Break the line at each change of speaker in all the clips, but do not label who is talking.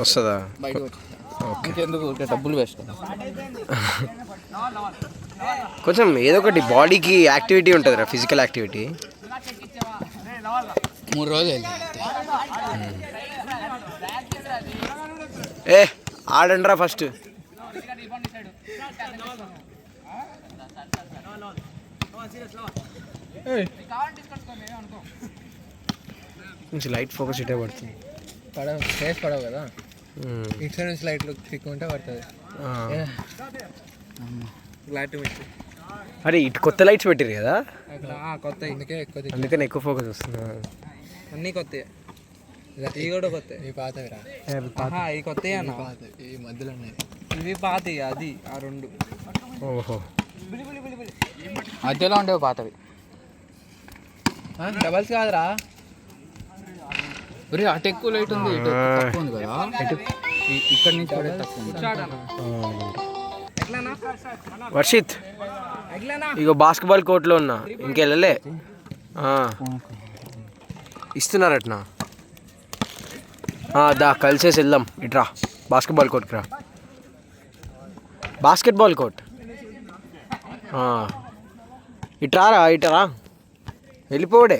వస్తుందా?
ఇంకెందుకు డబ్బులు వేస్ట్.
కొంచెం ఏదో ఒకటి బాడీకి యాక్టివిటీ ఉంటుందిరా, ఫిజికల్ యాక్టివిటీ.
3 రోజులు
ఏ ఆడండిరా ఫస్ట్. కొంచెం లైట్ ఫోకస్ ఇటే పడుతుంది.
ఫేస్ పడవు కదా, ఇటు నుంచి లైట్లు తిక్కుంటే పడుతుంది.
అరే ఇటు కొత్త లైట్స్ పెట్టారు కదా,
కొత్త
అందుకని ఎక్కువ ఫోకస్ వస్తుంది.
అన్నీ కొత్త, ఇవి కూడా కొత్త. ఇవి పాతవిరా, ఇవి కొత్త ఈ మధ్యలో ఉన్నాయి. ఇవి పాత, అది ఆ 2.
ఓహో,
మధ్యలో ఉండేవి పాతవి. డబల్స్ కాదురా, అటు ఎక్కువ లైట్ ఉంది, ఇటు తక్కువ ఉంది కదా. ఇక్కడ నుంచి కూడా తక్కువ ఉంది.
వర్షిత్ ఇగో బాస్కెట్బాల్ కోర్ట్లో ఉన్నా, ఇంకెళ్ళలే. ఇస్తున్నారట్నా? దా కలిసేసి వెళ్దాం. ఇట్రా బాస్కెట్బాల్ కోర్ట్కి రా. బాస్కెట్బాల్ కోర్ట్ ఇట్రారా, ఇటరా వెళ్ళిపోవడే.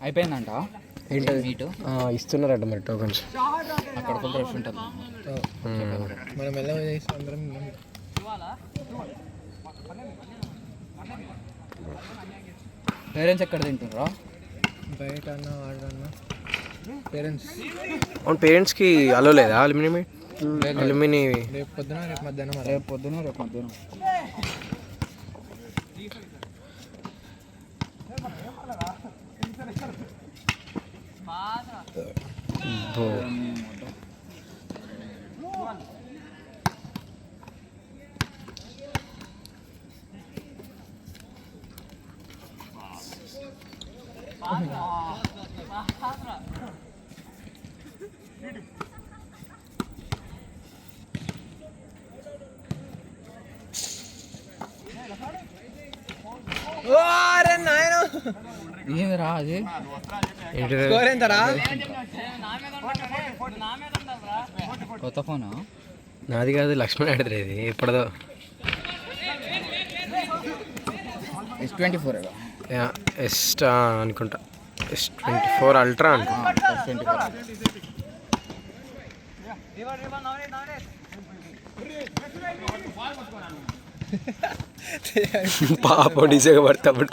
అయిపోయిందంట
ఏంటది మీటు? ఇస్తున్నారట మరి టోకన్స్.
అక్కడ ఫుల్ రష్ ఉంటుంది. మనం ఎలా చేసి అందరం పేరెంట్స్ ఎక్కడ తింటున్నారా? బయట అన్నా వాడన్నా పేరెంట్స్.
అవును, పేరెంట్స్కి అలో లేదా అల్యూమినియం? అల్యూమినియం
రేపు పొద్దున రేపు మధ్యాహ్నం. రేపు పొద్దున రేపు మధ్యాహ్నం. ఏమిరా అది? కొత్త ఫోనా?
నాది కాదు, లక్ష్మణ్ ఆడతారు. ఇది ఎప్పటిదో
S24
ఎస్ అనుకుంటా. S24 అల్ట్రా అనుకుంటా. పాప డిసేగా పడతాడు.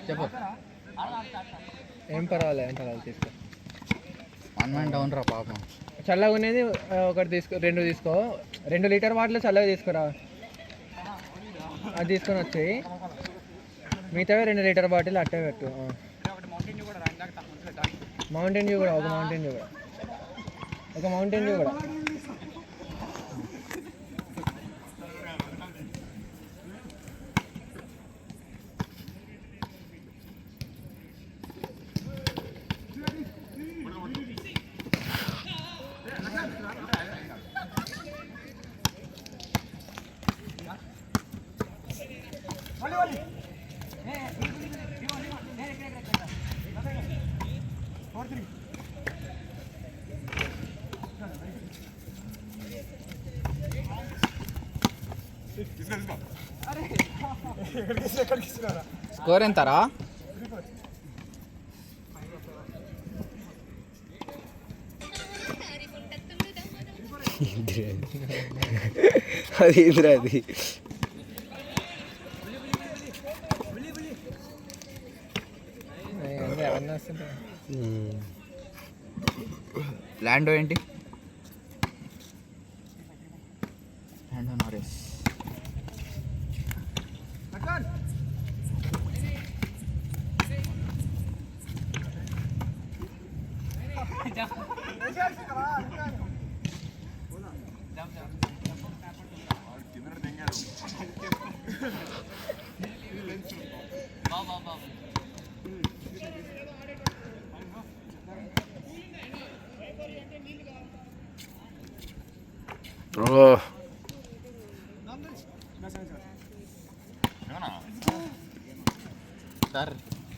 చెప్పు. ఏం పర్వాలేదు, ఏం పర్వాలేదు, తీసుకో. 1 man డౌన్ రా పాపం. చల్లగా ఉన్నది ఒకటి తీసుకో, 2 తీసుకో. 2 లీటర్ వాటిలో చల్లగా తీసుకురా, అది తీసుకొని వచ్చాయి. మిగతావి 2 లీటర్ బాటిల్ అట్టే పెట్టు. మౌంటైన్ డ్యూ కూడా, ఒక మౌంటైన్ డ్యూ కూడా, ఒక మౌంటైన్ డ్యూ కూడా. స్కోర్ ఎంతరా?
అది ఏంద్రా అది?
ల్యాండో ఏంటి? ల్యాండో నారిస్.
ఓ
సార్